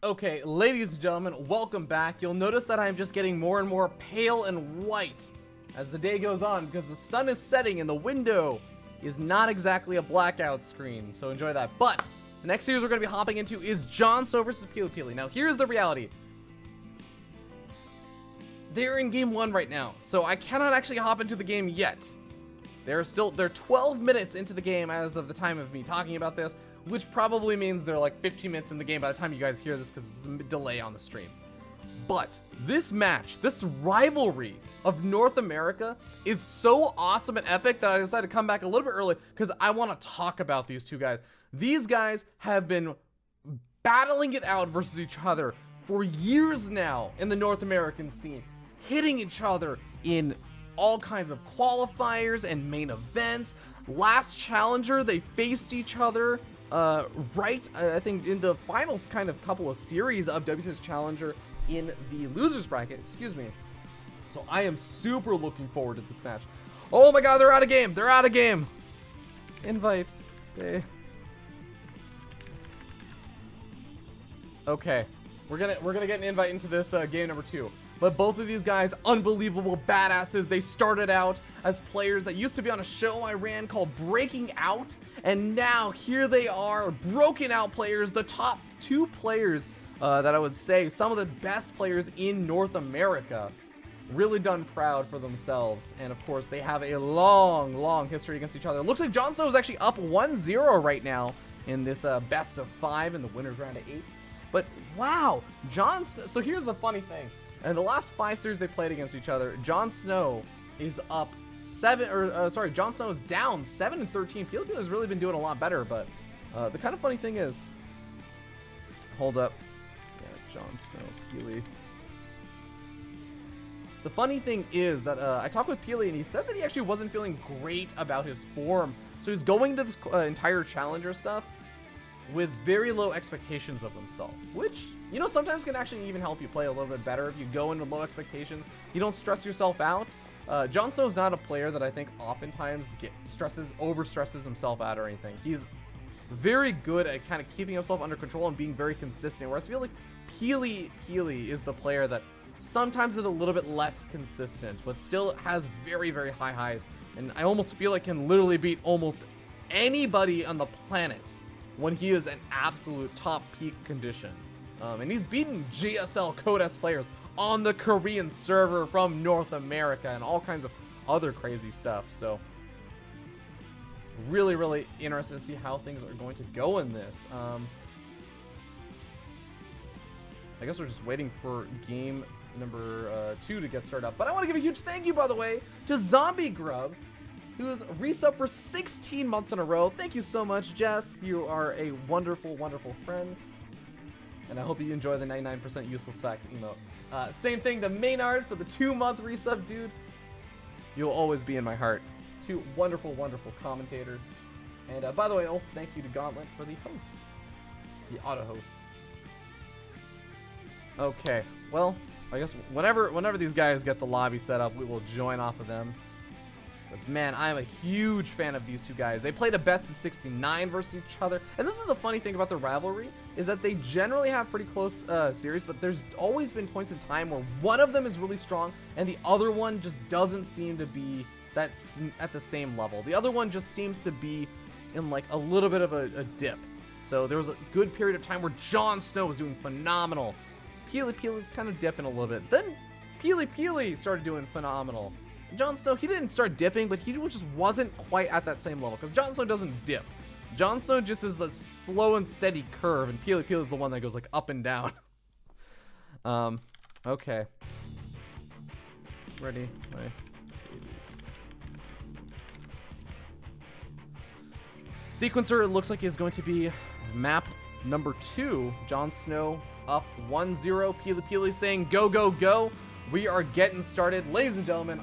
Okay, ladies and gentlemen, welcome back. You'll notice that I'm just getting more and more pale and white as the day goes on because the sun is setting and the window is not exactly a blackout screen, so enjoy that. But the next series we're going to be hopping into is JonSnow versus PiLiPiLi. Now, here's the reality. They're in game 1 right now, so I cannot actually hop into the game yet. They're 12 minutes into the game as of the time of me talking about this, which probably means they're like 15 minutes in the game by the time you guys hear this because there's a delay on the stream. But this match, this rivalry of North America is so awesome and epic that I decided to come back a little bit early because I want to talk about these two guys. These guys have been battling it out versus each other for years now in the North American scene, hitting each other in all kinds of qualifiers and main events. Last challenger, they faced each other I think in the finals kind of couple of series of WCS Challenger in the losers bracket, excuse me. So I am super looking forward to this match. Oh my god, they're out of game. They're out of game. Invite. Okay. We're gonna get an invite into this game number 2. But both of these guys, unbelievable badasses. They started out as players that used to be on a show I ran called Breaking Out. And now here they are, broken out players, the top 2 players that I would say, some of the best players in North America. Really done proud for themselves. And of course, they have a long, long history against each other. It looks like JonSnow is actually up 1-0 right now in this best of 5 in the winner's round of 8. But wow, so here's the funny thing. In the last 5 series they played against each other, JonSnow is up 7, JonSnow is down 7-13. PiLiPiLi has really been doing a lot better, but the kind of funny thing is, hold up, yeah, JonSnow, PiLi. The funny thing is that I talked with PiLi and he said that he actually wasn't feeling great about his form, so he's going to this entire challenger stuff with very low expectations of himself, which, you know, sometimes can actually even help you play a little bit better if you go into low expectations. You don't stress yourself out. JonSnow is not a player that I think oftentimes overstresses himself out or anything. He's very good at kind of keeping himself under control and being very consistent, whereas I feel like PiLiPiLi is the player that sometimes is a little bit less consistent, but still has very, very high highs. And I almost feel like can literally beat almost anybody on the planet when he is an absolute top peak condition. And he's beaten GSL Code S players on the Korean server from North America and all kinds of other crazy stuff. So really, really interested to see how things are going to go in this. I guess we're just waiting for game number 2 to get started up. But I want to give a huge thank you, by the way, to Zombie Grub, who is resub for 16 months in a row. Thank you so much, Jess. You are a wonderful, wonderful friend. And I hope you enjoy the 99% useless facts emote. Same thing to Maynard for the 2-month resub, dude. You'll always be in my heart. 2 wonderful, wonderful commentators. And by the way, also thank you to Gauntlet for the host. The auto host. Okay, well, I guess whenever these guys get the lobby set up, we will join off of them. Because, man, I'm a huge fan of these two guys. They played a best of 69 versus each other. And this is the funny thing about the rivalry, is that they generally have pretty close series, but there's always been points in time where one of them is really strong and the other one just doesn't seem to be at the same level. The other one just seems to be in like a little bit of a dip. So there was a good period of time where JonSnow was doing phenomenal. PiLiPiLi's kind of dipping a little bit. Then PiLiPiLi started doing phenomenal. JonSnow, he didn't start dipping, but he just wasn't quite at that same level, because JonSnow doesn't dip. JonSnow just is a slow and steady curve, and PiLiPiLi is the one that goes like up and down. Okay. Ready? My babies. Sequencer, it looks like is going to be map number 2. JonSnow up 1-0. PiLiPiLi saying go, go, go. We are getting started. Ladies and gentlemen,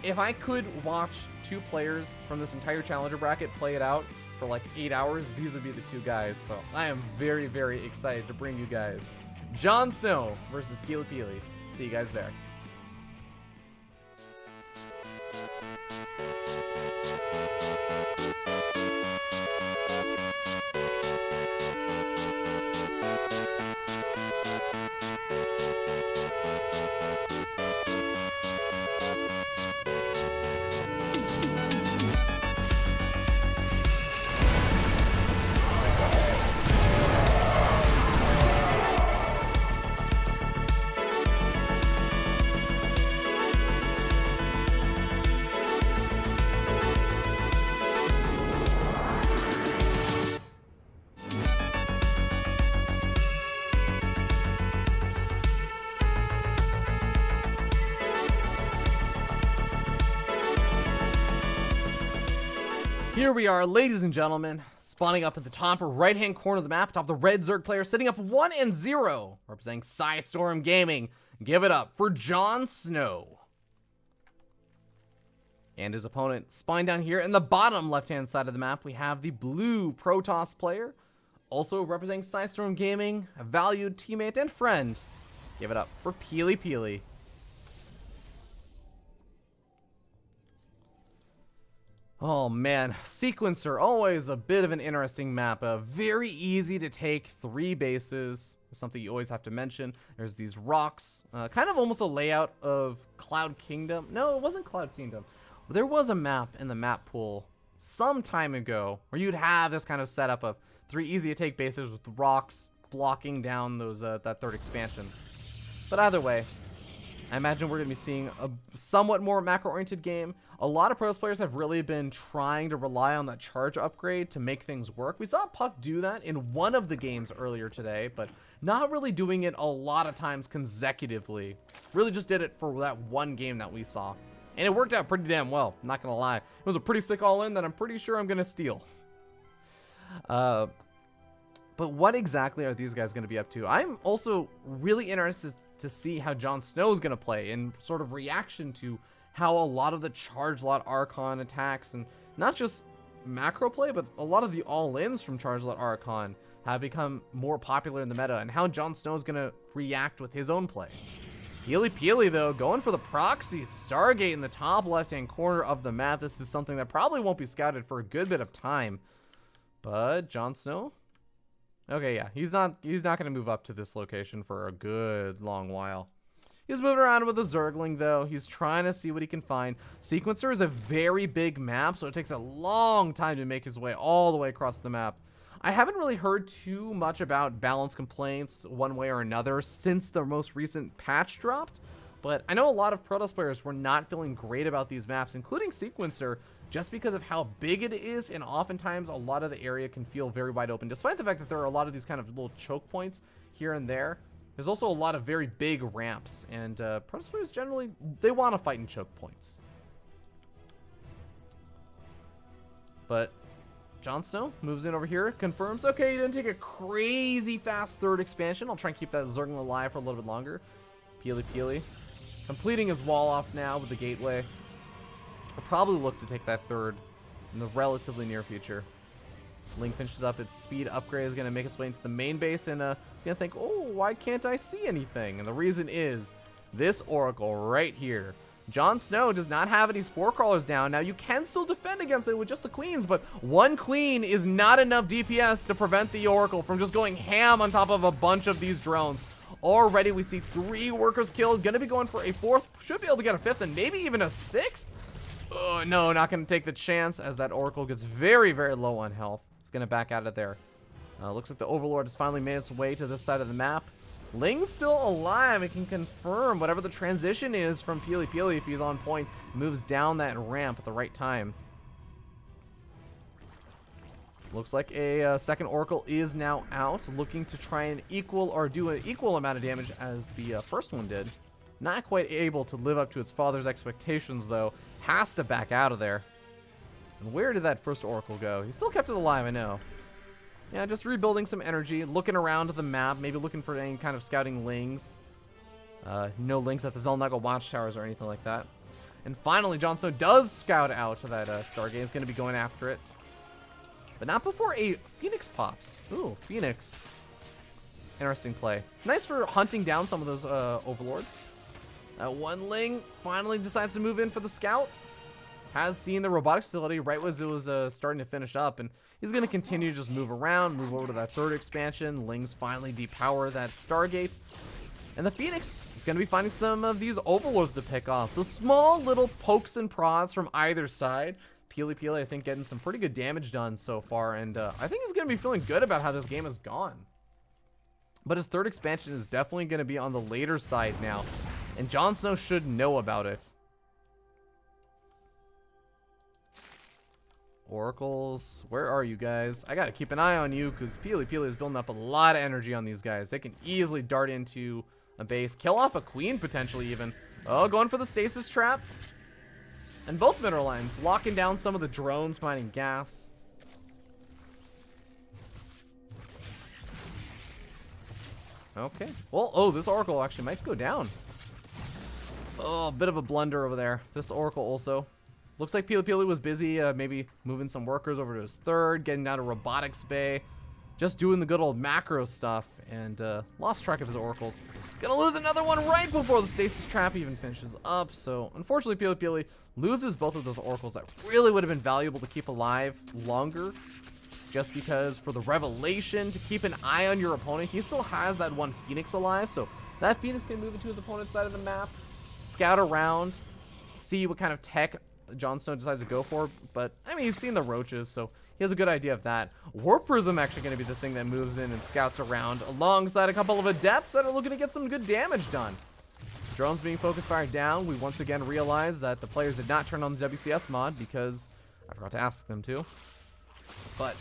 if I could watch 2 players from this entire challenger bracket play it out for like 8 hours, these would be the 2 guys. So I am very, very excited to bring you guys JonSnow versus PiLiPiLi. See you guys there. Here we are, ladies and gentlemen, spawning up at the top right-hand corner of the map, top the red Zerg player, sitting up 1-0, representing Psystorm Gaming. Give it up for JonSnow. And his opponent spawning down here in the bottom left-hand side of the map, we have the blue Protoss player, also representing Psystorm Gaming, a valued teammate and friend. Give it up for PiLiPiLi. Oh man, Sequencer, always a bit of an interesting map. Very easy to take 3 bases, something you always have to mention. There's these rocks, kind of almost a layout of Cloud Kingdom. No, it wasn't Cloud Kingdom. There was a map in the map pool some time ago where you'd have this kind of setup of 3 easy to take bases with rocks blocking down those that third expansion. But either way, I imagine we're going to be seeing a somewhat more macro-oriented game. A lot of Protoss players have really been trying to rely on that charge upgrade to make things work. We saw Puck do that in one of the games earlier today, but not really doing it a lot of times consecutively. Really just did it for that one game that we saw. And it worked out pretty damn well, not going to lie. It was a pretty sick all-in that I'm pretty sure I'm going to steal. But what exactly are these guys going to be up to? I'm also really interested to see how JonSnow is going to play in sort of reaction to how a lot of the Charge Lot Archon attacks, and not just macro play, but a lot of the all-ins from Charge Lot Archon have become more popular in the meta, and how JonSnow is going to react with his own play. PiLiPiLi, though, going for the proxy Stargate in the top left-hand corner of the map. This is something that probably won't be scouted for a good bit of time. But JonSnow? Okay, yeah, he's not going to move up to this location for a good long while. He's moving around with a Zergling, though. He's trying to see what he can find. Sequencer is a very big map, so it takes a long time to make his way all the way across the map. I haven't really heard too much about balance complaints one way or another since the most recent patch dropped, but I know a lot of Protoss players were not feeling great about these maps, including Sequencer, just because of how big it is, and oftentimes a lot of the area can feel very wide open, despite the fact that there are a lot of these kind of little choke points here and there. There's also a lot of very big ramps, and Protoss players generally, they want to fight in choke points. But JonSnow moves in over here, confirms, okay, he didn't take a crazy fast third expansion. I'll try and keep that Zergling alive for a little bit longer. PiLiPiLi completing his wall off now with the gateway. I'll probably look to take that third in the relatively near future. Ling finishes up its speed upgrade, is going to make its way into the main base, and it's going to think, oh, why can't I see anything? And the reason is this Oracle right here. JonSnow does not have any Spore Crawlers down. Now, you can still defend against it with just the Queens, but one Queen is not enough DPS to prevent the Oracle from just going ham on top of a bunch of these drones. Already, we see 3 workers killed. Going to be going for a 4th. Should be able to get a 5th and maybe even a 6th. Oh, no, not going to take the chance as that Oracle gets very, very low on health. It's going to back out of there. Looks like the Overlord has finally made its way to this side of the map. Ling's still alive. It can confirm whatever the transition is from PiLiPiLi if he's on point. Moves down that ramp at the right time. Looks like a second Oracle is now out, looking to try and equal or do an equal amount of damage as the first one did. Not quite able to live up to its father's expectations, though. Has to back out of there. And where did that first Oracle go? He still kept it alive, I know. Yeah, just rebuilding some energy, looking around the map, maybe looking for any kind of scouting Lings. No Lings at the Zelnaga watchtowers or anything like that. And finally, JonSnow does scout out to that Stargate. He's going to be going after it. But not before a Phoenix pops. Ooh, Phoenix. Interesting play. Nice for hunting down some of those Overlords. That one Ling finally decides to move in for the scout. Has seen the robotics facility right as it was starting to finish up, and he's going to continue to just move around, move over to that third expansion. Lings finally depower that Stargate. And the Phoenix is going to be finding some of these Overlords to pick off. So small little pokes and prods from either side. PiLiPiLi, I think, getting some pretty good damage done so far, and I think he's going to be feeling good about how this game has gone. But his third expansion is definitely going to be on the later side now, and JonSnow should know about it. Oracles, where are you guys? I gotta keep an eye on you because PiLiPiLi is building up a lot of energy on these guys. They can easily dart into a base, kill off a Queen potentially even. Oh, going for the stasis trap. And both mineral lines, locking down some of the drones mining gas. Okay. Well, oh, this Oracle actually might go down. Oh, a bit of a blunder over there. This Oracle also. Looks like PiLiPiLi was busy maybe moving some workers over to his third, getting down to robotics bay. Just doing the good old macro stuff, and lost track of his oracles. Gonna lose another one right before the stasis trap even finishes up. So unfortunately, PiLiPiLi loses both of those oracles that really would have been valuable to keep alive longer. Just because for the revelation, to keep an eye on your opponent, he still has that one Phoenix alive. So that Phoenix can move into his opponent's side of the map, scout around, see what kind of tech JonSnow decides to go for. But I mean, he's seen the roaches, so he has a good idea of that. Warp Prism actually going to be the thing that moves in and scouts around alongside a couple of adepts that are looking to get some good damage done. Drones being focus fired down. We once again realize that the players did not turn on the WCS mod because I forgot to ask them to. But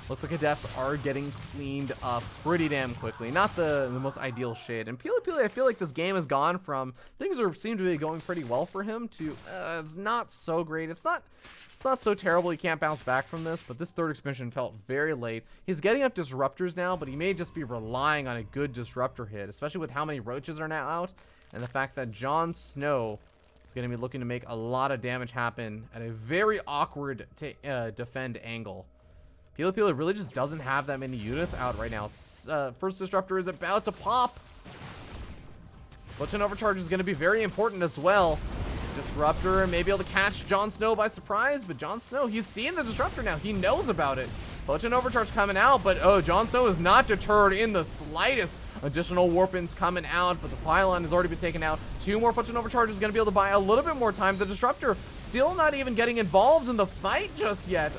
looks like adepts are getting cleaned up pretty damn quickly. Not the most ideal shade. And PiLiPiLi, I feel like this game has gone from things seem to be going pretty well for him to it's not so great. It's not so terrible. He can't bounce back from this, but this third expansion felt very late. He's getting up disruptors now, but he may just be relying on a good disruptor hit, especially with how many roaches are now out and the fact that JonSnow is going to be looking to make a lot of damage happen at a very awkward defend angle. PiLiPiLi really just doesn't have that many units out right now. First disruptor is about to pop. Blitz overcharge is going to be very important as well. Disruptor may be able to catch JonSnow by surprise, but JonSnow, he's seeing the disruptor now. He knows about it. Blitz overcharge coming out, but oh, JonSnow is not deterred in the slightest. Additional warpins coming out, but the pylon has already been taken out. 2 more Blitz overcharge is going to be able to buy a little bit more time. The disruptor still not even getting involved in the fight just yet.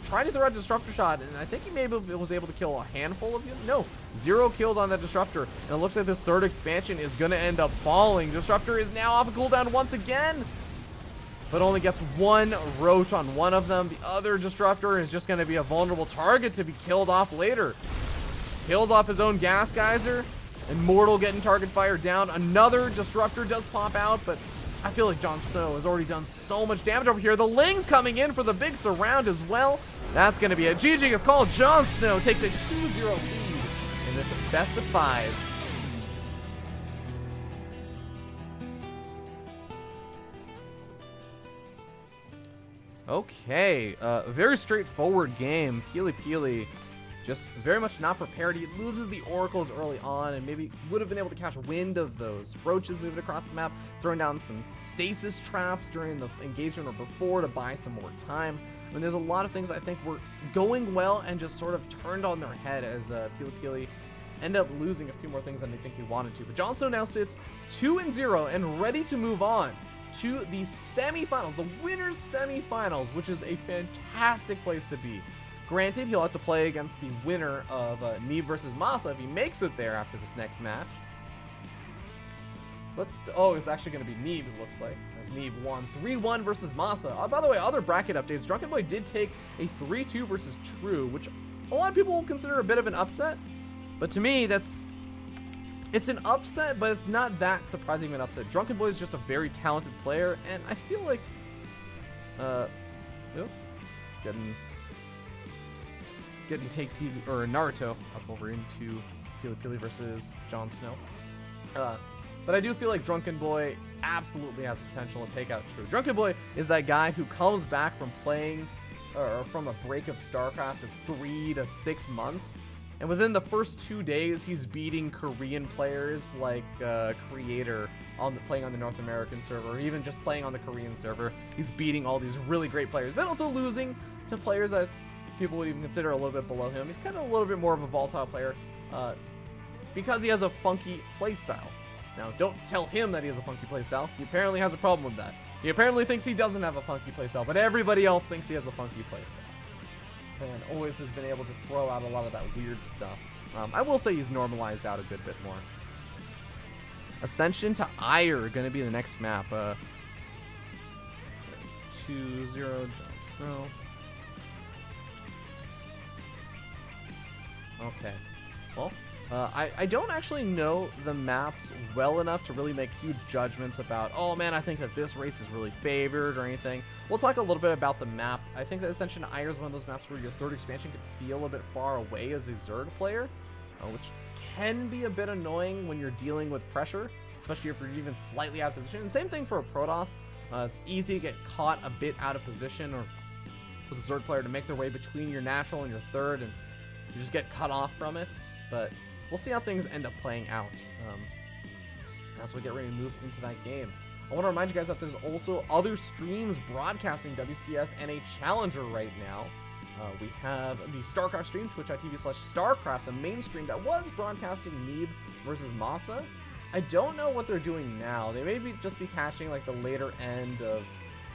Trying to throw a disruptor shot, and I think he maybe was able to kill a handful of you. No, 0 kills on that disruptor, and it looks like this third expansion is going to end up falling. Disruptor is now off a cooldown once again, but only gets 1 roach on one of them. The other disruptor is just going to be a vulnerable target to be killed off later. Kills off his own gas geyser. Immortal getting target fire down. Another disruptor does pop out, but I feel like JonSnow has already done so much damage over here. The Ling's coming in for the big surround as well. That's going to be it. GG is called. JonSnow takes a 2-0 lead in this best of 5. Okay, very straightforward game. PiLiPiLi just very much not prepared. He loses the oracles early on and maybe would have been able to catch wind of those roaches moving across the map, throwing down some stasis traps during the engagement or before to buy some more time. I mean, there's a lot of things I think were going well and just sort of turned on their head as PiLiPiLi ended up losing a few more things than they think he wanted to. But JonSnow now sits 2-0 and ready to move on to the semifinals, the winner's semifinals, which is a fantastic place to be. Granted, he'll have to play against the winner of Neve versus Masa if he makes it there after this next match. Oh, it's actually going to be Neve, it looks like, as Neve won 3-1 versus Masa. By the way, other bracket updates. Drunken Boy did take a 3-2 versus True, which a lot of people will consider a bit of an upset. But to me, it's an upset, but it's not that surprising of an upset. Drunken Boy is just a very talented player, and I feel like, getting Take TV or Naruto up over into PiLiPiLi versus JonSnow. But I do feel like Drunken Boy absolutely has potential to take out True. Drunken Boy is that guy who comes back from playing or from a break of StarCraft of 3 to 6 months. And within the first 2 days, he's beating Korean players like Creator playing on the North American server, or even just playing on the Korean server. He's beating all these really great players, but also losing to players that people would even consider a little bit below him. He's kind of a little bit more of a volatile player because he has a funky playstyle. Now, don't tell him that he has a funky playstyle. He apparently has a problem with that. He apparently thinks he doesn't have a funky playstyle, but everybody else thinks he has a funky playstyle. And always has been able to throw out a lot of that weird stuff. I will say he's normalized out a good bit more. Ascension to Ire going to be the next map. 2-0 JonSnow. Okay. Well, I don't actually know the maps well enough to really make huge judgments about, oh man, I think that this race is really favored or anything. We'll talk a little bit about the map. I think that Ascension Ire is one of those maps where your third expansion can feel a bit far away as a Zerg player, which can be a bit annoying when you're dealing with pressure, especially if you're even slightly out of position. And same thing for a Protoss. It's easy to get caught a bit out of position, or for the Zerg player to make their way between your natural and your third, and you just get cut off from it. But we'll see how things end up playing out as we get ready to move into that game. I want to remind you guys that there's also other streams broadcasting WCS and a Challenger right now. We have the StarCraft stream, twitch.tv/StarCraft, the main stream that was broadcasting Neeb versus Masa. I don't know what they're doing now. They may be just be catching like the later end of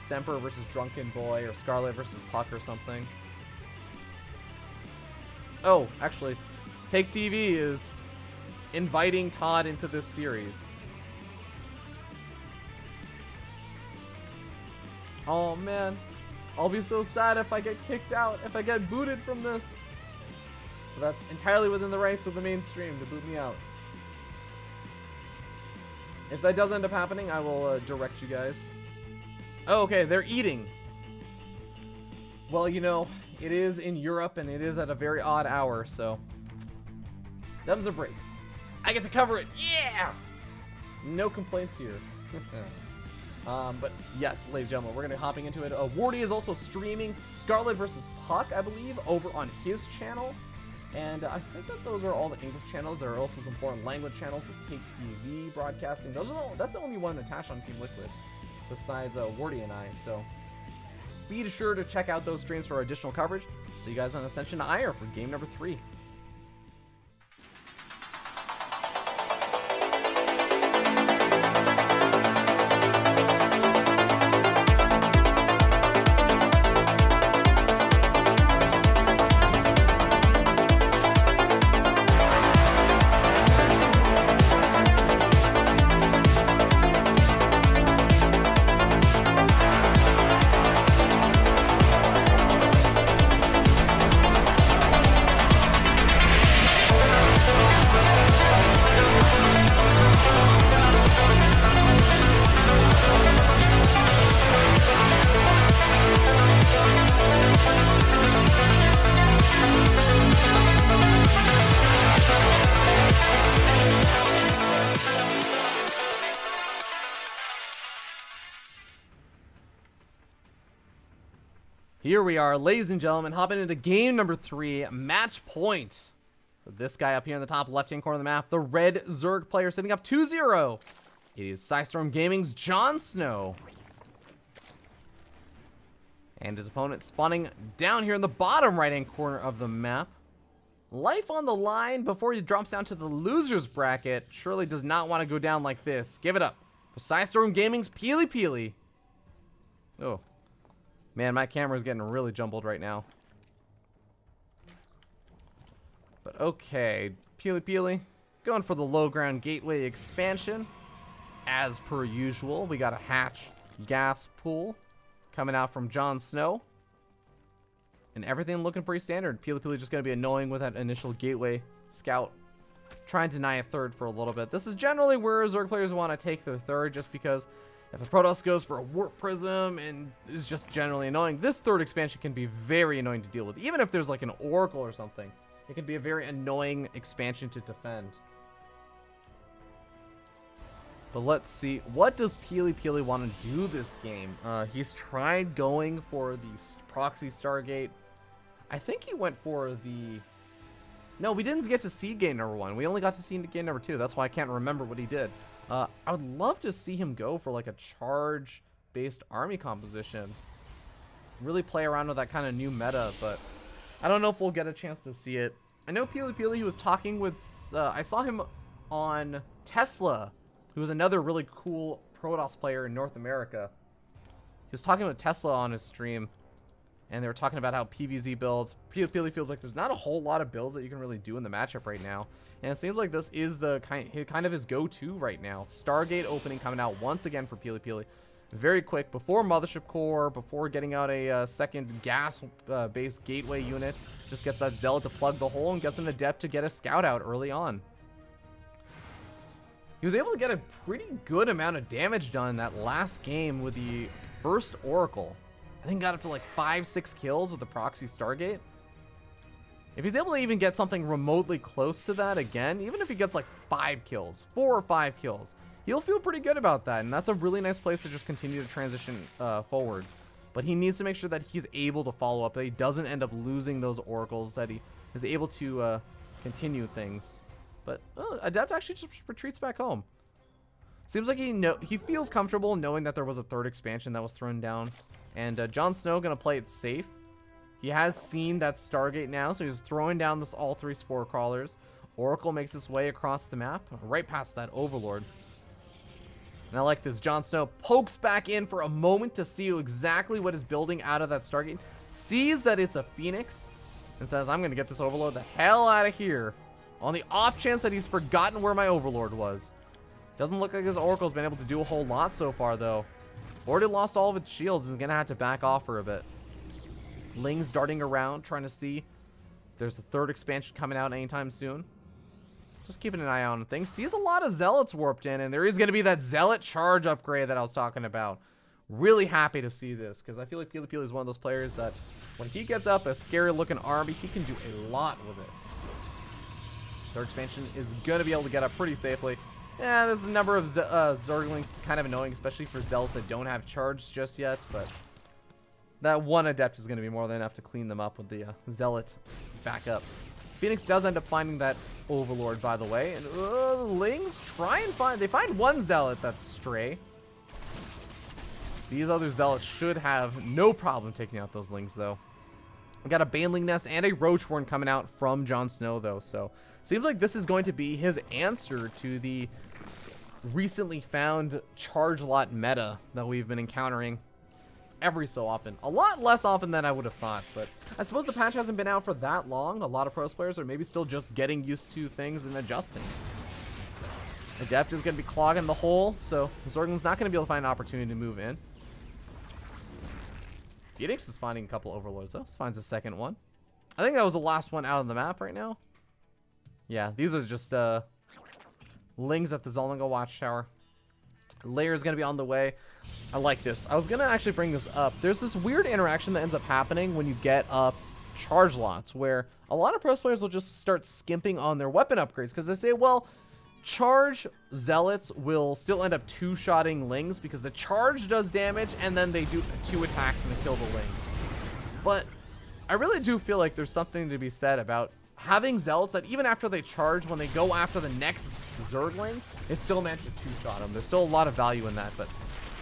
Semper versus Drunken Boy, or Scarlet versus Puck or something. Oh, actually, Take TV is inviting Todd into this series. Oh man, I'll be so sad if I get kicked out, if I get booted from this. But that's entirely within the rights of the mainstream to boot me out. If that does end up happening, I will direct you guys. Oh, okay, they're eating. Well, you know, it is in Europe and it is at a very odd hour, so thumbs or breaks. I get to cover it. Yeah! No complaints here. But yes, ladies and gentlemen, we're going to be hopping into it. Wardy is also streaming Scarlet versus Puck, I believe, over on his channel. And I think that those are all the English channels. There are also some foreign language channels with Take TV broadcasting. That's the only one attached on Team Liquid, besides Wardy and I. So be sure to check out those streams for additional coverage. See you guys on Ascension Ire for game number 3. Here we are, ladies and gentlemen, hopping into game number 3, match point. For this guy up here in the top left-hand corner of the map, the red Zerg player sitting up 2-0. It is Psystorm Gaming's JonSnow. And his opponent spawning down here in the bottom right-hand corner of the map. Life on the line before he drops down to the loser's bracket. Surely does not want to go down like this. Give it up for Psystorm Gaming's PiLiPiLi. Oh. Man, my camera is getting really jumbled right now. But okay, PiLiPiLi going for the low ground gateway expansion. As per usual, we got a hatch gas pool coming out from JonSnow. And everything looking pretty standard. PiLiPiLi just going to be annoying with that initial gateway scout. Try and deny a third for a little bit. This is generally where Zerg players want to take their third, just because if a Protoss goes for a Warp Prism and is just generally annoying, this third expansion can be very annoying to deal with. Even if there's like an Oracle or something, it can be a very annoying expansion to defend. But let's see, what does PiLiPiLi want to do this game? He's tried going for the proxy Stargate. I think he went for the... No, we didn't get to see game number 1. We only got to see game number 2. That's why I can't remember what he did. I would love to see him go for like a charge-based army composition. Really play around with that kind of new meta, but I don't know if we'll get a chance to see it. I know PiLiPiLi was talking with... I saw him on Tesla, who was another really cool Protoss player in North America. He was talking with Tesla on his stream, and they were talking about how PvZ builds. PiLiPiLi feels like there's not a whole lot of builds that you can really do in the matchup right now. And it seems like this is the kind of his go-to right now. Stargate opening coming out once again for PiLiPiLi. very quick before Mothership Core, before getting out a second gas-based gateway unit. Just gets that Zealot to plug the hole and gets an Adept to get a Scout out early on. He was able to get a pretty good amount of damage done that last game with the first Oracle. I think got up to like 5-6 kills with the Proxy Stargate. If he's able to even get something remotely close to that again, even if he gets like 5 kills, 4 or 5 kills, he'll feel pretty good about that. And that's a really nice place to just continue to transition forward. But he needs to make sure that he's able to follow up, that he doesn't end up losing those Oracles, that he is able to continue things. But Adept actually just retreats back home. Seems like he feels comfortable knowing that there was a third expansion that was thrown down. And JonSnow gonna play it safe. He has seen that Stargate now, so he's throwing down all 3 Spore Crawlers. Oracle makes its way across the map, right past that Overlord. And I like this. JonSnow pokes back in for a moment to see exactly what is building out of that Stargate. Sees that it's a Phoenix and says, I'm going to get this Overlord the hell out of here. On the off chance that he's forgotten where my Overlord was. Doesn't look like his Oracle's been able to do a whole lot so far, though. Already lost all of its shields. Is going to have to back off for a bit. Ling's darting around, trying to see if there's a third expansion coming out anytime soon. Just keeping an eye on things. Sees a lot of Zealots warped in, and there is going to be that Zealot charge upgrade that I was talking about. Really happy to see this, because I feel like PiLiPiLi is one of those players that when he gets up a scary-looking army, he can do a lot with it. Third expansion is going to be able to get up pretty safely. Yeah, there's a number of Zerglings kind of annoying, especially for Zealots that don't have charge just yet, but that one Adept is going to be more than enough to clean them up with the Zealot backup. Phoenix does end up finding that Overlord, by the way. And Lings try and find... They find one Zealot that's stray. These other Zealots should have no problem taking out those Lings, though. We got a Baneling Nest and a Roachworn coming out from JonSnow, though. So, seems like this is going to be his answer to the recently found charge lot meta that we've been encountering every so often. A lot less often than I would have thought, but I suppose the patch hasn't been out for that long. A lot of pros players are maybe still just getting used to things and adjusting. Adept is going to be clogging the hole, so Zergling's not going to be able to find an opportunity to move in. Phoenix is finding a couple Overlords, though. Finds a second one. I think that was the last one out of the map right now. Yeah, these are just Lings at the Zolnga Watchtower. Layer is going to be on the way. I like this. I was going to actually bring this up. There's this weird interaction that ends up happening when you get up charge lots, where a lot of pros players will just start skimping on their weapon upgrades because they say, well, charge Zealots will still end up two-shotting Lings because the charge does damage and then they do 2 attacks and they kill the Lings. But I really do feel like there's something to be said about having Zealots that even after they charge, when they go after the next Zergling, it's still meant to two-shot them. There's still a lot of value in that, but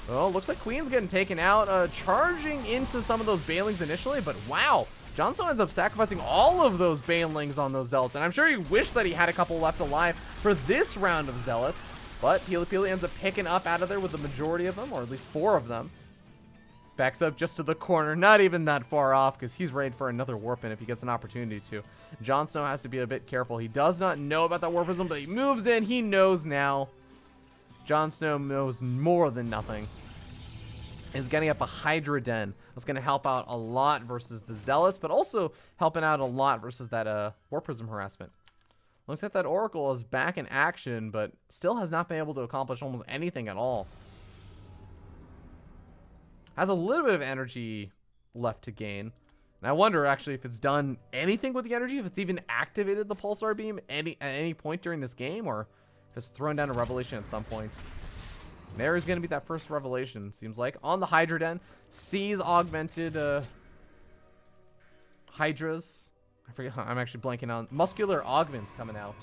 oh, looks like Queen's getting taken out, charging into some of those Banelings initially, but wow, JonSnow ends up sacrificing all of those Banelings on those Zealots, and I'm sure he wished that he had a couple left alive for this round of Zealots, but PiLiPiLi ends up picking up out of there with the majority of them, or at least 4 of them. Backs up just to the corner, not even that far off, because he's ready for another warp in if he gets an opportunity to. JonSnow has to be a bit careful. He does not know about that warpism, but he moves in. He knows now. JonSnow knows more than nothing. Is getting up a Hydra Den. That's going to help out a lot versus the Zealots, but also helping out a lot versus that warpism harassment. Looks like that Oracle is back in action, but still has not been able to accomplish almost anything at all. Has a little bit of energy left to gain. And I wonder actually if it's done anything with the energy, if it's even activated the Pulsar Beam at any point during this game, or if it's thrown down a Revelation at some point. There is going to be that first Revelation, seems like. On the Hydra Den, sees augmented Hydras. I forget, I'm actually blanking on. Muscular Augments coming out.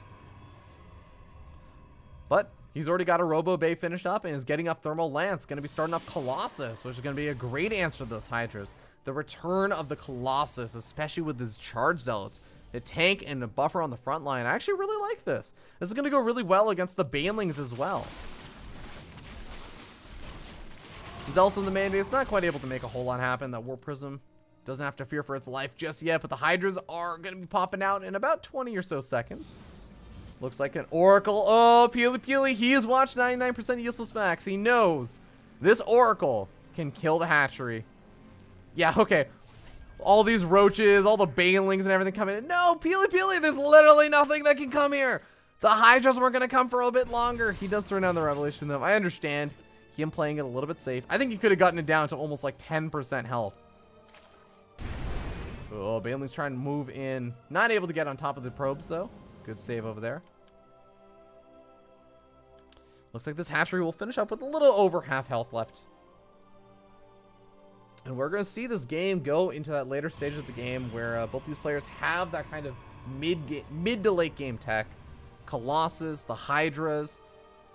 But he's already got a Robo Bay finished up and is getting up Thermal Lance. Going to be starting up Colossus, which is going to be a great answer to those Hydras. The return of the Colossus, especially with his Charge Zealots. The tank and the buffer on the front line. I actually really like this. This is going to go really well against the Banelings as well. Zealots in the main base, not quite able to make a whole lot happen. That Warp Prism doesn't have to fear for its life just yet, but the Hydras are going to be popping out in about 20 or so seconds. Looks like an Oracle. Oh, PiLiPiLi, he has watched 99% useless facts. He knows This Oracle can kill the hatchery. Yeah, okay. All these roaches, all the banelings and everything coming in. No, PiLiPiLi, there's literally nothing that can come here. The Hydras weren't going to come for a bit longer. He does throw down the Revelation, though. I understand him playing it a little bit safe. I think he could have gotten it down to almost like 10% health. Oh, baneling's trying to move in. Not able to get on top of the probes, though. Good save over there. Looks like this hatchery will finish up with a little over half health left. And we're going to see this game go into that later stage of the game where both these players have that kind of mid to late game tech. Colossus, the Hydras,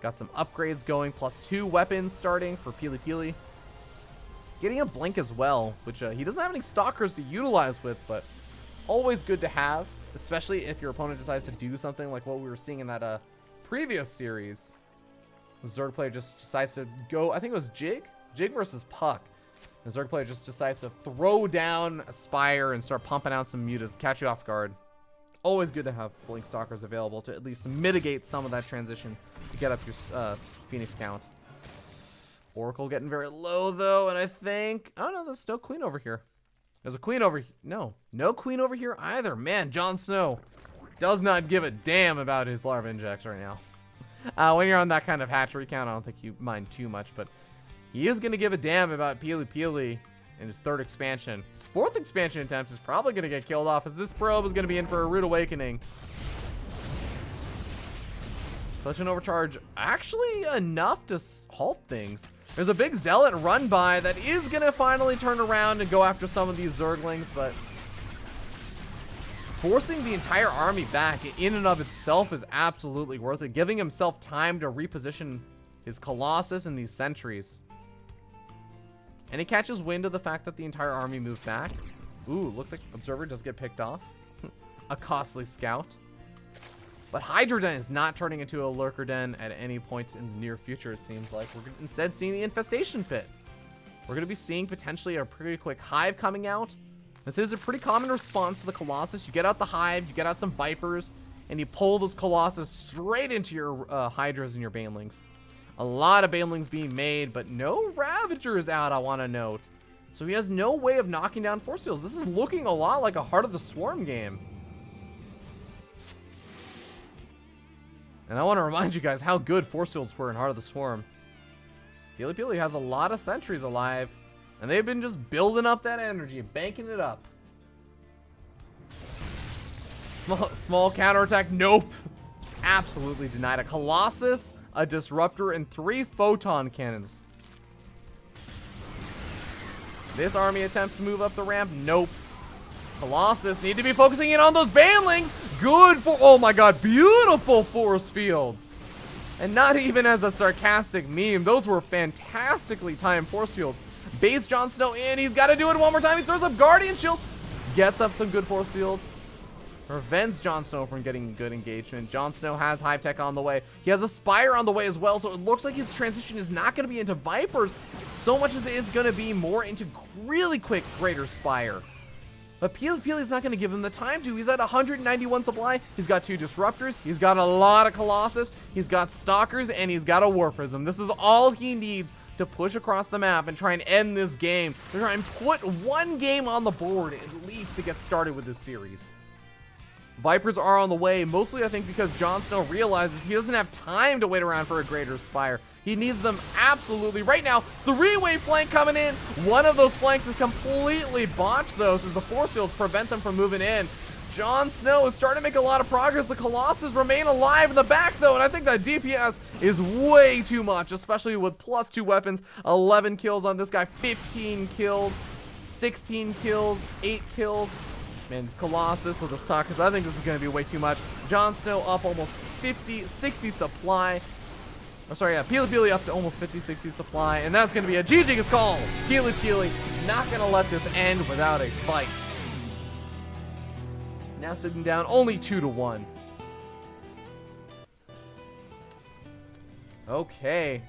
got some upgrades going, +2 weapons starting for PiLiPiLi. Getting a blink as well, which he doesn't have any stalkers to utilize with, but always good to have, especially if your opponent decides to do something like what we were seeing in that previous series. The Zerg player just decides to go, I think it was Jig versus Puck. The Zerg player just decides to throw down a Spire and start pumping out some mutas, catch you off guard. Always good to have Blink Stalkers available to at least mitigate some of that transition to get up your Phoenix count. Oracle getting very low, though, and I think... Oh, no, there's no queen over here. There's a queen over here. No queen over here either. Man, JonSnow does not give a damn about his larva injects right now. When you're on that kind of hatchery count, I don't think you mind too much, but he is going to give a damn about PiLiPiLi in his 3rd expansion. 4th expansion attempt is probably going to get killed off as this probe is going to be in for a rude awakening. Such an overcharge, actually enough to halt things. There's a big Zealot run by that is going to finally turn around and go after some of these Zerglings, but forcing the entire army back in and of itself is absolutely worth it, giving himself time to reposition his Colossus and these sentries. And he catches wind of the fact that the entire army moved back. Ooh, looks like Observer does get picked off. A costly scout. But Hydra Den is not turning into a Lurker Den at any point in the near future, it seems like. We're instead seeing the Infestation Pit. We're going to be seeing potentially a pretty quick Hive coming out. This is a pretty common response to the Colossus. You get out the Hive, you get out some Vipers, and you pull those Colossus straight into your Hydras and your Banelings. A lot of Banelings being made, but no Ravagers out, I want to note. So he has no way of knocking down Force Fields. This is looking a lot like a Heart of the Swarm game. And I want to remind you guys how good Force Fields were in Heart of the Swarm. PiLiPiLi has a lot of sentries alive, and they've been just building up that energy, banking it up. Small counterattack, nope. Absolutely denied. A Colossus, a Disruptor, and 3 Photon Cannons. This army attempts to move up the ramp, nope. Colossus need to be focusing in on those Banelings. Good for, oh my god, beautiful force fields. And not even as a sarcastic meme, those were fantastically timed force fields. Base JonSnow in, he's got to do it one more time. He throws up Guardian Shield, gets up some good force fields. Prevents JonSnow from getting good engagement. JonSnow has Hive Tech on the way. He has a Spire on the way as well, so it looks like his transition is not going to be into Vipers so much as it is going to be more into really quick Greater Spire. But PiLiPiLi is not going to give him the time to. He's at 191 supply. He's got 2 Disruptors. He's got a lot of Colossus. He's got Stalkers, and he's got a War Prism. This is all he needs to push across the map and try and end this game. To try and put one game on the board at least to get started with this series. Vipers are on the way, mostly I think because JonSnow realizes he doesn't have time to wait around for a Greater Spire. He needs them absolutely right now. 3-way flank coming in. One of those flanks is completely botched, though, as the force fields prevent them from moving in. JonSnow is starting to make a lot of progress. The Colossus remain alive in the back, though, and I think that DPS is way too much, especially with +2 weapons. 11 kills on this guy, 15 kills, 16 kills, 8 kills. Man, it's Colossus with the Stalkers. I think this is going to be way too much. JonSnow up almost 50, 60 supply. I'm sorry, yeah, PiLiPiLi up to almost 50, 60 supply. And that's going to be a GG's call. PiLiPiLi not going to let this end without a fight. Now sitting down only 2-1. Okay.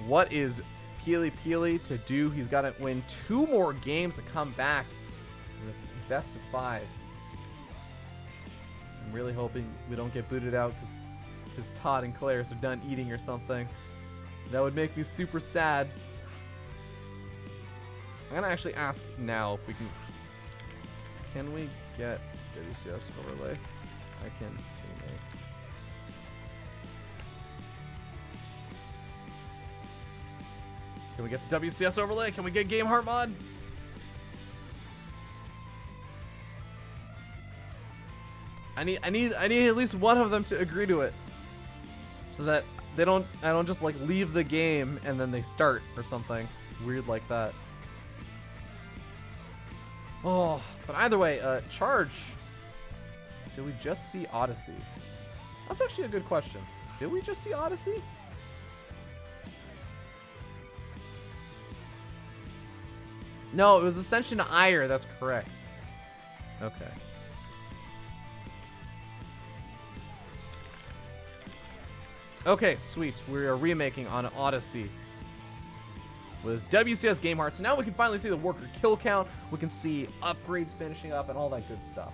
What is PiLiPiLi to do? He's got to win 2 more games to come back. Best of 5. I'm really hoping we don't get booted out because Todd and Claire's are done eating or something. That would make me super sad. I'm gonna actually ask now if we can we get WCS overlay? I can remake. Can we get the WCS overlay? Can we get Game Heart mod? I need at least one of them to agree to it, so that I don't just like leave the game and then they start or something weird like that. Oh, but either way, Charge. Did we just see Odyssey? That's actually a good question. Did we just see Odyssey? No, it was Ascension to Ire. That's correct. Okay. Okay, sweet. We are remaking on Odyssey with WCS Game Hearts. Now we can finally see the worker kill count. We can see upgrades finishing up and all that good stuff.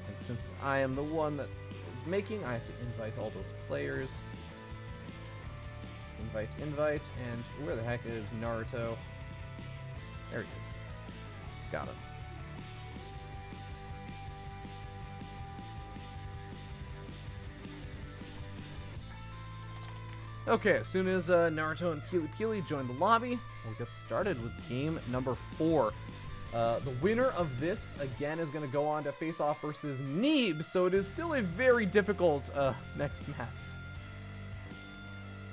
And since I am the one that is making, I have to invite all those players. Invite, and where the heck is Naruto? There he is. Got him. Okay, as soon as Naruto and PiLiPiLi join the lobby, we'll get started with game number 4. The winner of this, again, is going to go on to face off versus Neeb, so it is still a very difficult next match.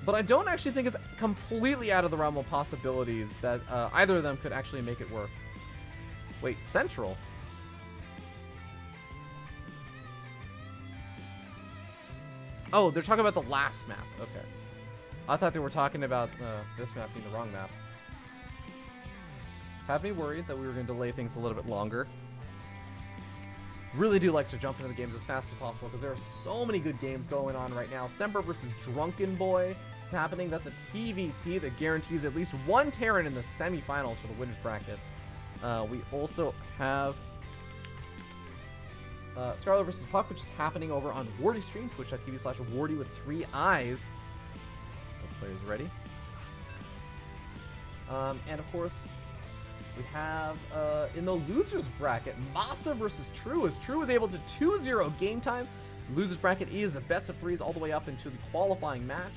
But I don't actually think it's completely out of the realm of possibilities that either of them could actually make it work. Wait, Central? Oh, they're talking about the last map. Okay. I thought they were talking about this map being the wrong map. Had me worried that we were going to delay things a little bit longer. Really do like to jump into the games as fast as possible because there are so many good games going on right now. Semper versus Drunken Boy is happening. That's a TVT that guarantees at least one Terran in the semifinals for the winners bracket. We also have Scarlet versus Puck, which is happening over on Wardy stream, twitch.tv/Wardy with 3 eyes. Players ready. And of course, we have in the losers bracket, Masa versus True, as True is able to 2-0 game time. Losers bracket is a best of 3s all the way up into the qualifying match.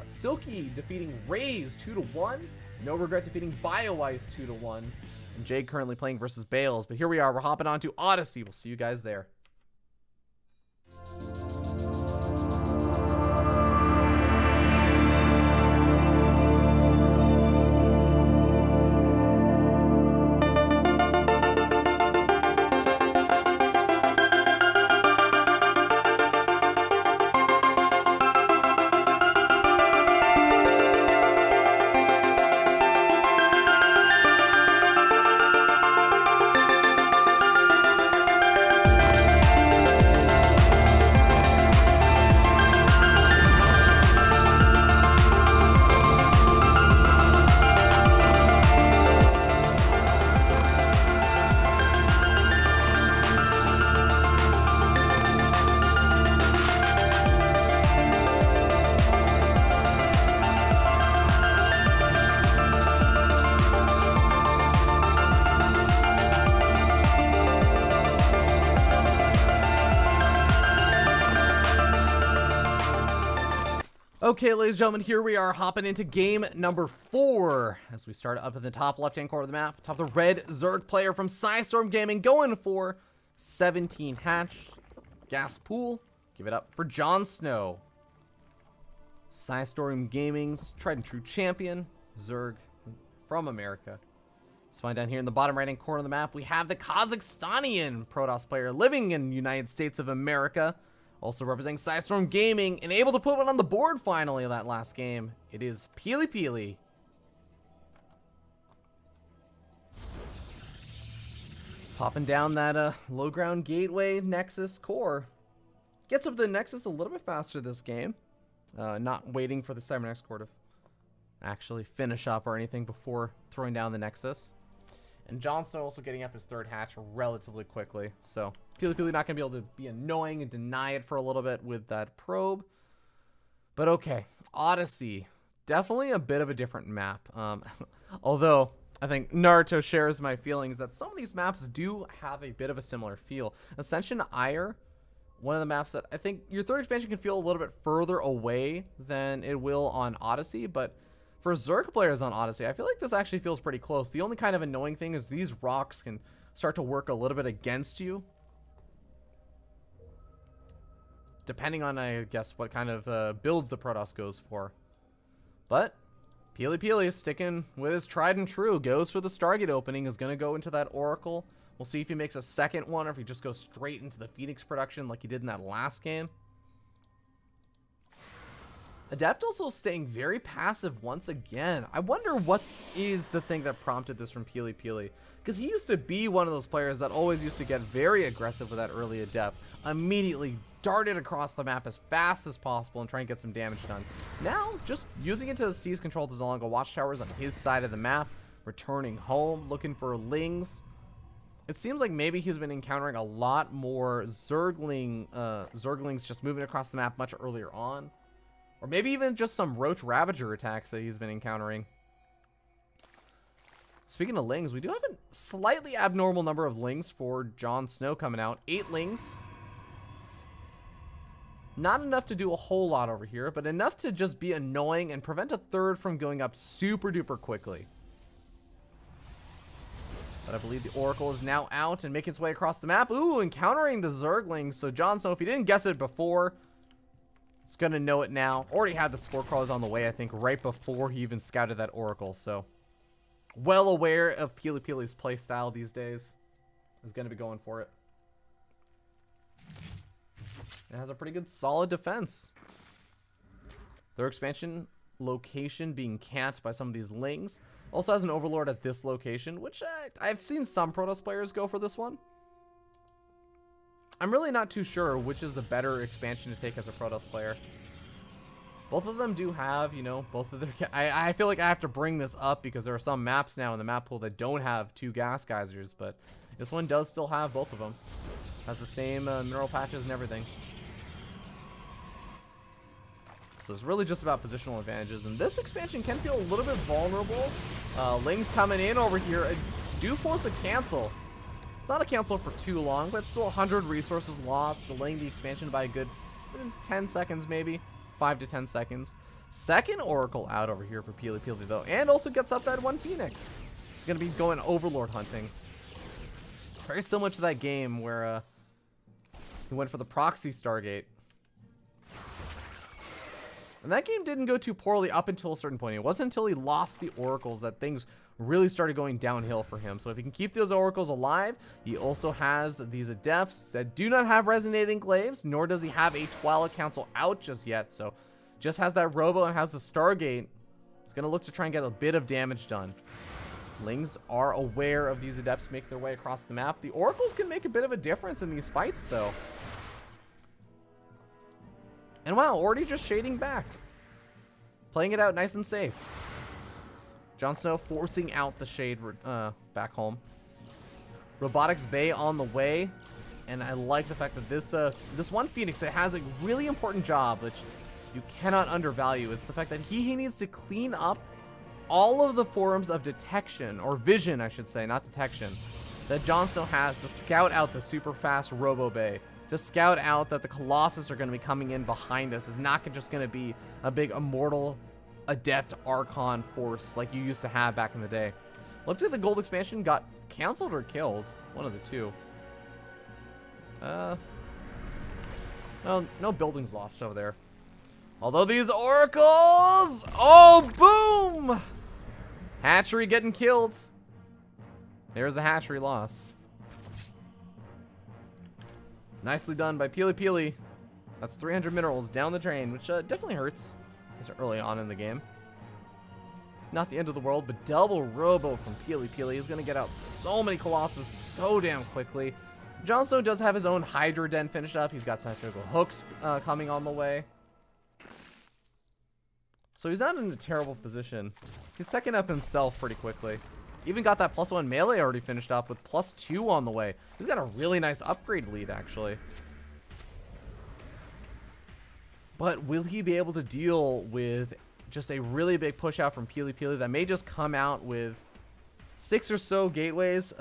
Silky defeating Raze 2-1. No Regret defeating BioWise 2-1. And Jade currently playing versus Bales. But here we are, we're hopping on to Odyssey. We'll see you guys there. Okay, ladies and gentlemen, here we are hopping into game number 4 as we start up in the top left-hand corner of the map. Top the red Zerg player from Psystorm Gaming going for 17 hatch. Gas pool. Give it up for JonSnow. Psystorm Gaming's tried and true champion, Zerg from America. Let's find down here in the bottom right-hand corner of the map, we have the Kazakhstanian Protoss player living in the United States of America. Also representing Psystorm Gaming and able to put one on the board finally in that last game. It is PiLiPiLi. Popping down that low ground gateway Nexus core. Gets up to the Nexus a little bit faster this game. Not waiting for the Cybernetics core to actually finish up or anything before throwing down the Nexus. And JonSnow also getting up his 3rd hatch relatively quickly. So PiLiPiLi not going to be able to be annoying and deny it for a little bit with that probe. But okay, Odyssey. Definitely a bit of a different map. Although, I think Naruto shares my feelings that some of these maps do have a bit of a similar feel. Ascension Ire, one of the maps that I think your third expansion can feel a little bit further away than it will on Odyssey, but for Zerg players on Odyssey, I feel like this actually feels pretty close. The only kind of annoying thing is these rocks can start to work a little bit against you, depending on, I guess, what kind of builds the Protoss goes for. But PiLiPiLi is sticking with his tried and true. Goes for the Stargate opening. Is going to go into that Oracle. We'll see if he makes a second one or if he just goes straight into the Phoenix production like he did in that last game. Adept also staying very passive once again. I wonder what is the thing that prompted this from PiLiPiLi. Because he used to be one of those players that always used to get very aggressive with that early Adept. Immediately darted across the map as fast as possible and try and get some damage done. Now, just using it to seize control of the Zolonga watchtowers on his side of the map. Returning home, looking for Lings. It seems like maybe he's been encountering a lot more Zerglings just moving across the map much earlier on. Or maybe even just some Roach Ravager attacks that he's been encountering. Speaking of Lings, we do have a slightly abnormal number of Lings for JonSnow coming out. 8 Lings. Not enough to do a whole lot over here, but enough to just be annoying and prevent a third from going up super duper quickly. But I believe the Oracle is now out and making its way across the map. Ooh, encountering the Zerglings. So JonSnow, if he didn't guess it before, he's going to know it now. Already had the Spore Crawlers on the way, I think, right before he even scouted that Oracle. So, well aware of PiLiPiLi's playstyle these days. Is going to be going for it. It has a pretty good solid defense. Their expansion location being camped by some of these Lings. Also has an Overlord at this location, which I've seen some Protoss players go for this one. I'm really not too sure which is the better expansion to take as a Protoss player. Both of them do have, you know, both of their... I feel like I have to bring this up because there are some maps now in the map pool that don't have 2 gas geysers, but this one does still have both of them. Has the same mineral patches and everything. So it's really just about positional advantages, and this expansion can feel a little bit vulnerable. Lings coming in over here do force a cancel. It's not a cancel for too long, but still 100 resources lost, delaying the expansion by a good 10 seconds maybe. 5 to 10 seconds. Second Oracle out over here for PiLiPiLi though, and also gets up that 1 Phoenix. He's going to be going Overlord hunting. Very similar to that game where he went for the proxy Stargate. And that game didn't go too poorly up until a certain point. It wasn't until he lost the Oracles that things really started going downhill for him. So if he can keep those Oracles alive, he also has these Adepts that do not have Resonating Glaives, nor does he have a Twilight Council out just yet. So just has that Robo and has the Stargate. He's going to look to try and get a bit of damage done. Lings are aware of these Adepts make their way across the map. The Oracles can make a bit of a difference in these fights though. And wow, already just shading back. Playing it out nice and safe. JonSnow forcing out the shade back home. Robotics Bay on the way. And I like the fact that this 1 Phoenix, it has a really important job, which you cannot undervalue. It's the fact that he needs to clean up all of the forms of detection, or vision, I should say, not detection, that JonSnow has to scout out the super fast Robo Bay. To scout out that the Colossus are going to be coming in behind us. Is not just going to be a big Immortal Adept Archon force like you used to have back in the day. Looks like the gold expansion got canceled or killed. One of the two. No buildings lost over there. Although these Oracles... Oh, boom! Hatchery getting killed. There's the hatchery lost. Nicely done by PiLiPiLi. That's 300 minerals down the drain, which definitely hurts. It's early on in the game. Not the end of the world, but double Robo from PiLiPiLi is going to get out so many Colossus so damn quickly. JonSnow does have his own Hydra Den finished up. He's got Centrifugal Hooks coming on the way. So he's not in a terrible position. He's teching up himself pretty quickly. Even got that +1 melee already finished up with +2 on the way. He's got a really nice upgrade lead, actually. But will he be able to deal with just a really big push out from PiLiPiLi that may just come out with 6 or so gateways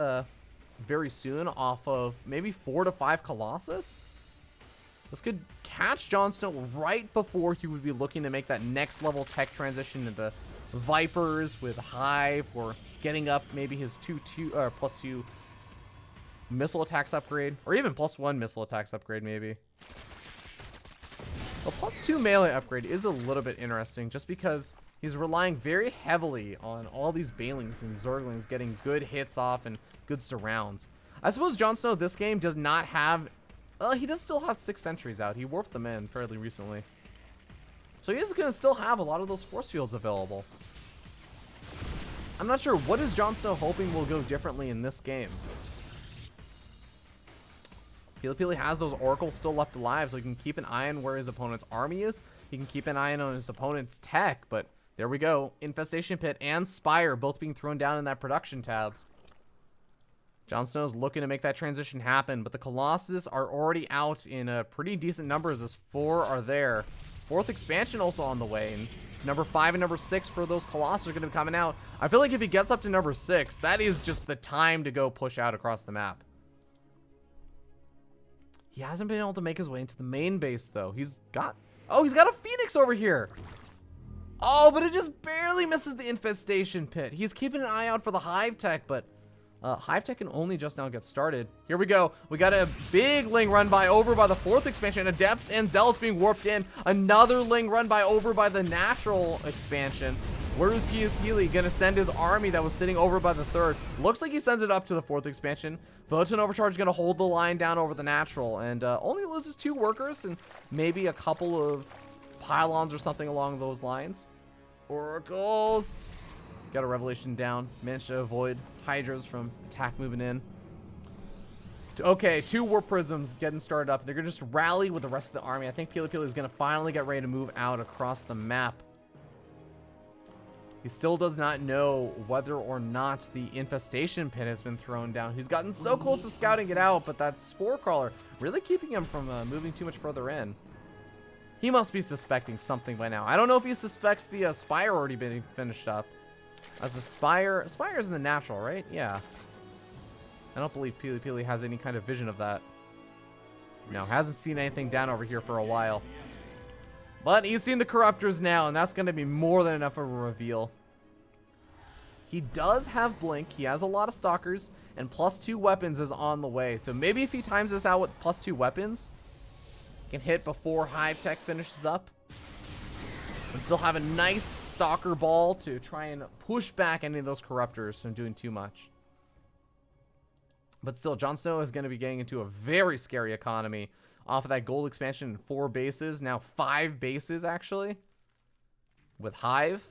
very soon off of maybe 4 to 5 Colossus? This could catch JonSnow right before he would be looking to make that next level tech transition into Vipers with Hive, or getting up maybe his +2 missile attacks upgrade, or even +1 missile attacks upgrade maybe. The +2 melee upgrade is a little bit interesting just because he's relying very heavily on all these Banelings and Zerglings getting good hits off and good surrounds. I suppose JonSnow this game does not have... he does still have 6 sentries out. He warped them in fairly recently. So he is going to still have a lot of those force fields available. I'm not sure what is JonSnow hoping will go differently in this game. PiLiPiLi has those oracles still left alive, so he can keep an eye on where his opponent's army is. He can keep an eye on his opponent's tech, but there we go. Infestation Pit and Spire both being thrown down in that production tab. JonSnow's looking to make that transition happen, but the Colossus are already out in pretty decent numbers as 4 are there. 4th expansion also on the way, and number 5 and number 6 for those Colossus are going to be coming out. I feel like if he gets up to number 6, that is just the time to go push out across the map. He hasn't been able to make his way into the main base, though. He's got a Phoenix over here. Oh, but it just barely misses the Infestation Pit. He's keeping an eye out for the Hive Tech, but Hive Tech can only just now get started. Here we go. We got a big Ling run by over by the 4th expansion. Adepts and Zealots being warped in. Another Ling run by over by the natural expansion. Where is PiLiPiLi going to send his army that was sitting over by the 3rd? Looks like he sends it up to the 4th expansion. Photon Overcharge is going to hold the line down over the natural, and only loses 2 workers and maybe a couple of pylons or something along those lines. Oracles. Got a Revelation down. Managed to avoid Hydras from attack moving in. Okay, 2 Warp Prisms getting started up. They're going to just rally with the rest of the army. I think PiLiPiLi is going to finally get ready to move out across the map. He still does not know whether or not the Infestation Pit has been thrown down. He's gotten so close to scouting it out, but that Spore Crawler really keeping him from moving too much further in. He must be suspecting something by now. I don't know if he suspects the Spire already being finished up. As the Spire's in the natural, right? Yeah. I don't believe PiLiPiLi has any kind of vision of that. No, hasn't seen anything down over here for a while. But he's seen the Corruptors now, and that's going to be more than enough of a reveal. He does have Blink. He has a lot of Stalkers, and +2 weapons is on the way. So maybe if he times this out with +2 weapons, he can hit before Hive Tech finishes up. And still have a nice Stalker ball to try and push back any of those Corruptors from doing too much. But still, JonSnow is going to be getting into a very scary economy off of that gold expansion in 4 bases. Now 5 bases, actually. With Hive.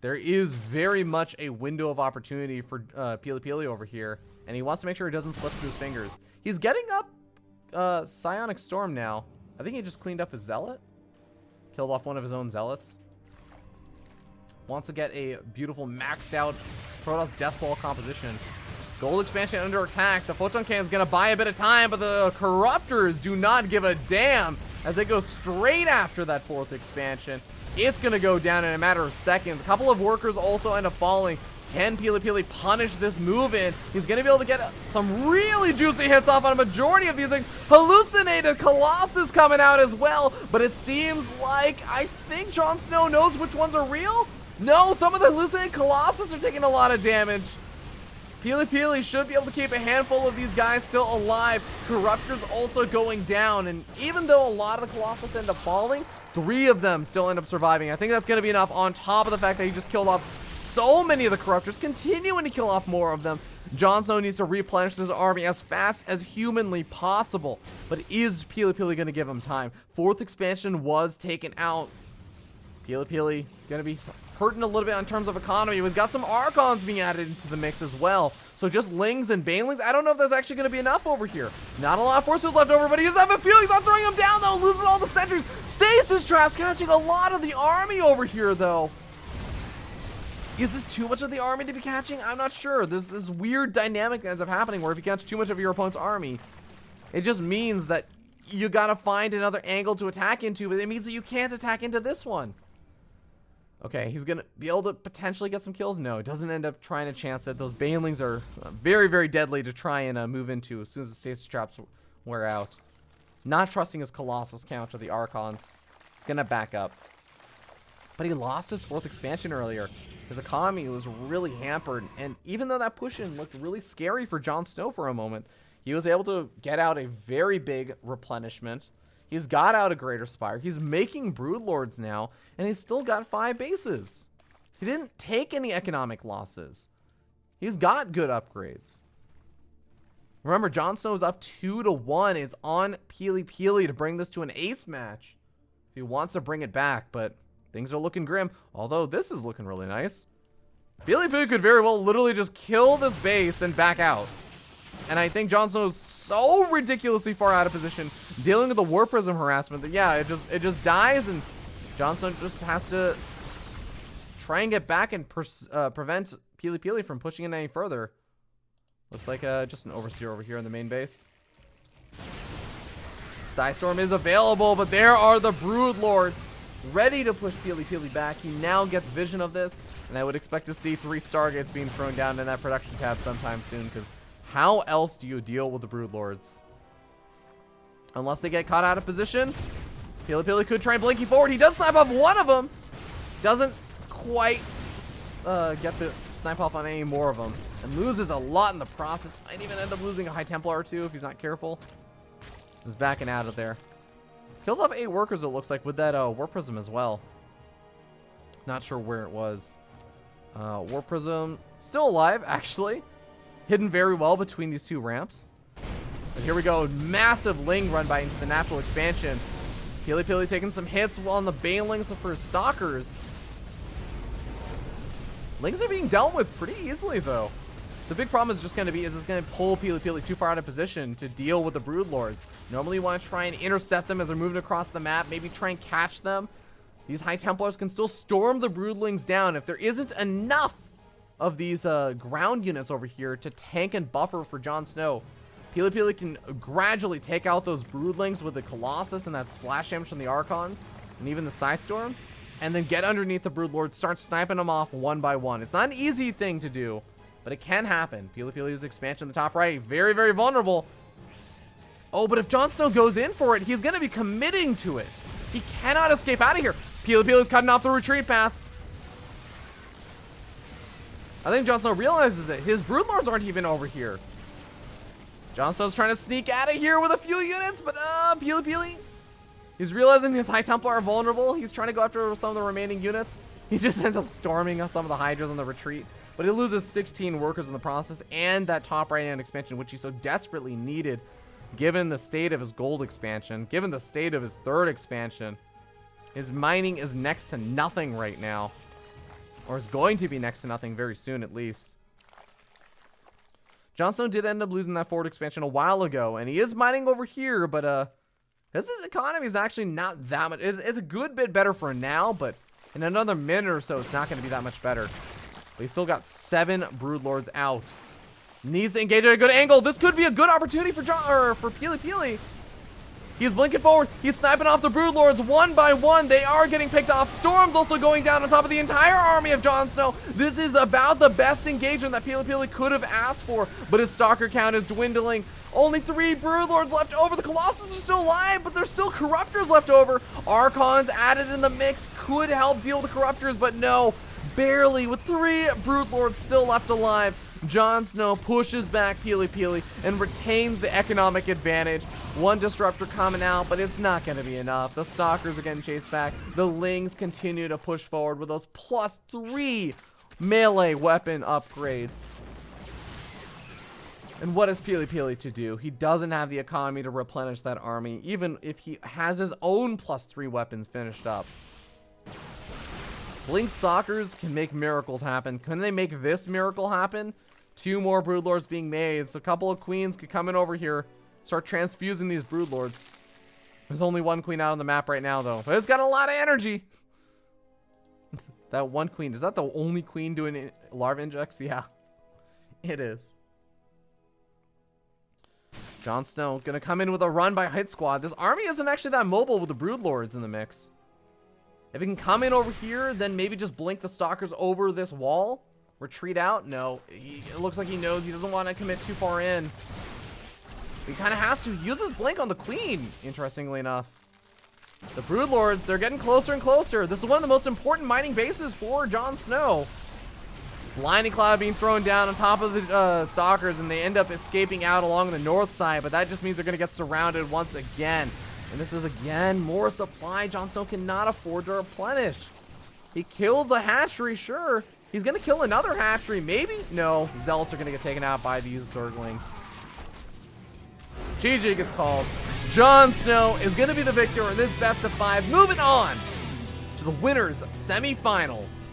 There is very much a window of opportunity for PiLiPiLi over here. And he wants to make sure it doesn't slip through his fingers. He's getting up Psionic Storm now. I think he just cleaned up his Zealot. Killed off one of his own Zealots. Wants to get a beautiful maxed out Protoss Deathfall composition. Gold expansion under attack. The Photon Cannon is going to buy a bit of time, but the Corruptors do not give a damn as they go straight after that 4th expansion. It's going to go down in a matter of seconds. A couple of workers also end up falling. Can PiLiPiLi punish this move in? He's going to be able to get some really juicy hits off on a majority of these things. Hallucinated Colossus coming out as well, but it seems like I think JonSnow knows which ones are real. No, some of the hallucinated Colossus are taking a lot of damage. PiLiPiLi should be able to keep a handful of these guys still alive. Corruptors also going down, and even though a lot of the Colossus end up falling, 3 of them still end up surviving. I think that's going to be enough on top of the fact that he just killed off so many of the Corruptors, continuing to kill off more of them. JonSnow needs to replenish this army as fast as humanly possible, but is PiLiPiLi going to give him time? 4th expansion was taken out. PiLiPiLi going to be hurting a little bit in terms of economy. We've got some Archons being added into the mix as well. So just Lings and Banelings, I don't know if that's actually going to be enough over here. Not a lot of forces left over, but he doesn't have a few. He's not throwing them down, though. Losing all the sentries. Stasis traps catching a lot of the army over here, though. Is this too much of the army to be catching? I'm not sure. There's this weird dynamic that ends up happening where if you catch too much of your opponent's army, it just means that you gotta find another angle to attack into, but it means that you can't attack into this one. Okay, he's gonna be able to potentially get some kills. No, he doesn't end up trying to chance it. Those banelings are very, very deadly to try and move into as soon as the stasis traps wear out. Not trusting his Colossus count or the Archons. He's gonna back up. But he lost his 4th expansion earlier. His economy was really hampered, and even though that push-in looked really scary for JonSnow for a moment, he was able to get out a very big replenishment. He's got out a Greater Spire. He's making Broodlords now, and he's still got 5 bases. He didn't take any economic losses. He's got good upgrades. Remember, JonSnow is up 2-1. It's on PiLiPiLi to bring this to an ace match if he wants to bring it back, but things are looking grim, although this is looking really nice. PiLiPiLi could very well literally just kill this base and back out. And I think JonSnow is so ridiculously far out of position dealing with the War Prism harassment that, yeah, it just dies, and JonSnow just has to try and get back and prevent PiLiPiLi from pushing in any further. Looks like just an Overseer over here in the main base. Psystorm is available, but there are the Broodlords ready to push PiLiPiLi back. He now gets vision of this, and I would expect to see 3 Stargates being thrown down in that production tab sometime soon, because how else do you deal with the Broodlords? Unless they get caught out of position. PiLiPiLi could try and blinky forward. He does snipe off one of them. Doesn't quite get the snipe off on any more of them. And loses a lot in the process. Might even end up losing a High Templar or 2 if he's not careful. He's backing out of there. Kills off 8 workers, it looks like, with that War Prism as well. Not sure where it was. War Prism still alive, actually. Hidden very well between these 2 ramps. But here we go. Massive Ling run by into the natural expansion. PiLiPiLi taking some hits on the banelings for his stalkers. Lings are being dealt with pretty easily, though. The big problem is just going to be, is it's going to pull PiLiPiLi too far out of position to deal with the Broodlords. Normally you want to try and intercept them as they're moving across the map, maybe try and catch them. These High Templars can still storm the Broodlings down if there isn't enough of these ground units over here to tank and buffer for JonSnow. PiLiPiLi can gradually take out those Broodlings with the Colossus and that splash damage from the Archons and even the Psystorm, and then get underneath the Broodlord, start sniping them off one by one. It's not an easy thing to do, but it can happen. PiLiPiLi's expansion in the top right, very, very vulnerable. Oh, but if JonSnow goes in for it, he's going to be committing to it. He cannot escape out of here. PiLiPiLi's cutting off the retreat path. I think JonSnow realizes that his Broodlords aren't even over here. JonSnow's trying to sneak out of here with a few units, but PiLiPiLi, he's realizing his High Templar are vulnerable. He's trying to go after some of the remaining units. He just ends up storming some of the Hydras on the retreat, but he loses 16 workers in the process and that top right-hand expansion, which he so desperately needed, given the state of his gold expansion, given the state of his 3rd expansion. His mining is next to nothing right now, or is going to be next to nothing very soon at least. JonSnow did end up losing that 4th expansion a while ago, and he is mining over here, but his economy is actually not that much. It's a good bit better for now, but in another minute or so, it's not going to be that much better. But he's still got 7 Broodlords out. Needs to engage at a good angle. This could be a good opportunity for PiLiPiLi. He's blinking forward. He's sniping off the Broodlords one by one. They are getting picked off. Storm's also going down on top of the entire army of JonSnow. This is about the best engagement that PiLiPiLi could have asked for, but his stalker count is dwindling. Only 3 Broodlords left over. The Colossus are still alive, but there's still Corruptors left over. Archons added in the mix could help deal with the Corruptors, but no, barely. With 3 Broodlords still left alive, JonSnow pushes back PiLiPiLi and retains the economic advantage. 1 Disruptor coming out, but it's not going to be enough. The Stalkers are getting chased back. The Lings continue to push forward with those +3 melee weapon upgrades. And what is PiLiPiLi to do? He doesn't have the economy to replenish that army, even if he has his own +3 weapons finished up. Blink Stalkers can make miracles happen. Can they make this miracle happen? 2 more Broodlords being made. So a couple of queens could come in over here, start transfusing these Broodlords. There's only 1 queen out on the map right now, though. But it's got a lot of energy. That 1 queen. Is that the only queen doing larva injects? Yeah, it is. JonSnow gonna come in with a run by Hit Squad. This army isn't actually that mobile with the Broodlords in the mix. If he can come in over here, then maybe just blink the Stalkers over this wall. Retreat out? No. It looks like he knows he doesn't want to commit too far in. He kind of has to use his blink on the Queen, interestingly enough. The Broodlords, they're getting closer and closer. This is one of the most important mining bases for JonSnow. Blinding Cloud being thrown down on top of the Stalkers, and they end up escaping out along the north side, but that just means they're going to get surrounded once again. And this is, again, more supply JonSnow cannot afford to replenish. He kills a hatchery, sure. He's going to kill another hatchery, maybe? No, Zealots are going to get taken out by these Zerglings. GG gets called. JonSnow is going to be the victor in this best of 5. Moving on to the winners semifinals.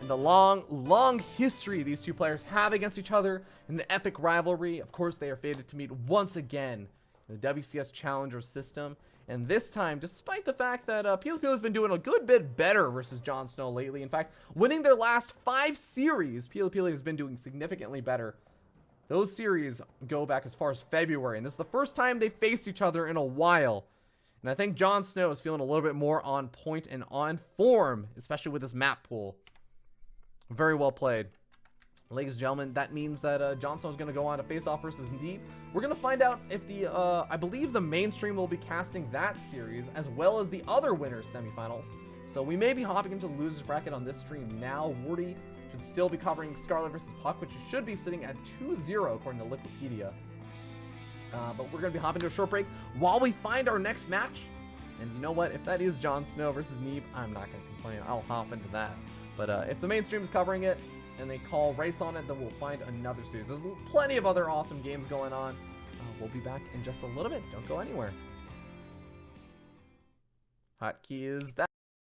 And the long history these two players have against each other in the epic rivalry. Of course, they are fated to meet once again in the WCS Challenger system. And this time, despite the fact that PiLiPiLi has been doing a good bit better versus JonSnow lately. In fact, winning their last 5 series, PiLiPiLi has been doing significantly better. Those series go back as far as February, and this is the first time they faced each other in a while. And I think JonSnow is feeling a little bit more on point and on form, especially with this map pool. Very well played. Ladies and gentlemen, that means that JonSnow is going to go on to face off versus Deep. We're going to find out if the, I believe the mainstream will be casting that series, as well as the other winners semifinals. So we may be hopping into the losers bracket on this stream now. Wardy should still be covering Scarlet versus Puck, which should be sitting at 2-0 according to Wikipedia. But we're going to be hopping to a short break while we find our next match. And you know what? If that is JonSnow versus Neeb, I'm not going to complain. I'll hop into that. But if the mainstream is covering it and they call rights on it, then we'll find another series. There's plenty of other awesome games going on. We'll be back in just a little bit. Don't go anywhere. Hotkey is that.